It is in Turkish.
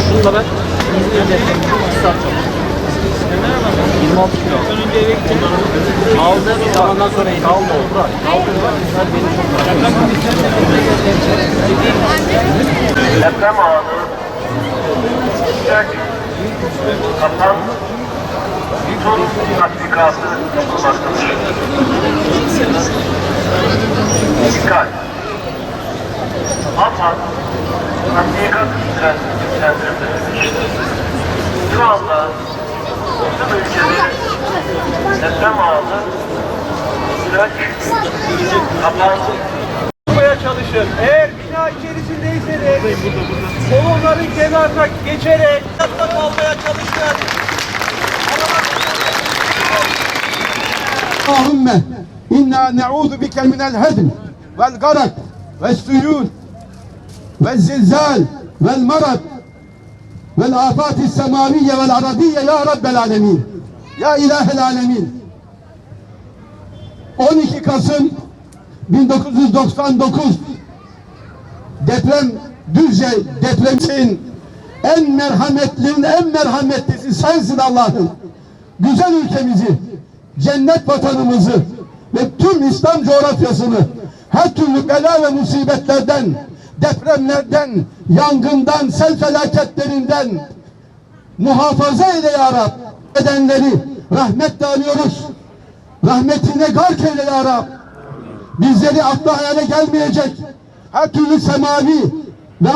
Şunu da ben 26 kilo. Önce eve gittim. Aldı. Bir zamandan sonra kaldı. Bırak. Deprem anı Çiçek Kapan son tatbikatı yapılmaktadır. Dikkat! AFAD tatbikat düzenlendirilmiştir. Şu anda tüm ülkede deprem anı Çiçek Kapan çalışın. Eğer bina içerisindeyseniz kolonların kenarına geçerek hayatta kalmaya çalışın. Allahümme inna ne'udhu bike minel hedm vel garak vel suyun vel zilzal vel marad vel afati semaviye vel aradiyye ya Rabbel alemin. Ya ilahel alemin. 12 Kasım 1999 deprem Düzce depremin en merhametlisi sensin Allah'ım. Güzel ülkemizi, cennet vatanımızı ve tüm İslam coğrafyasını her türlü bela ve musibetlerden, depremlerden, yangından, sel felaketlerinden muhafaza eyle ya Rab. Edenleri rahmetle alıyoruz. Rahmetine gark eyle ya Rab. Bizleri akla hayale gelmeyecek her türlü semavi ve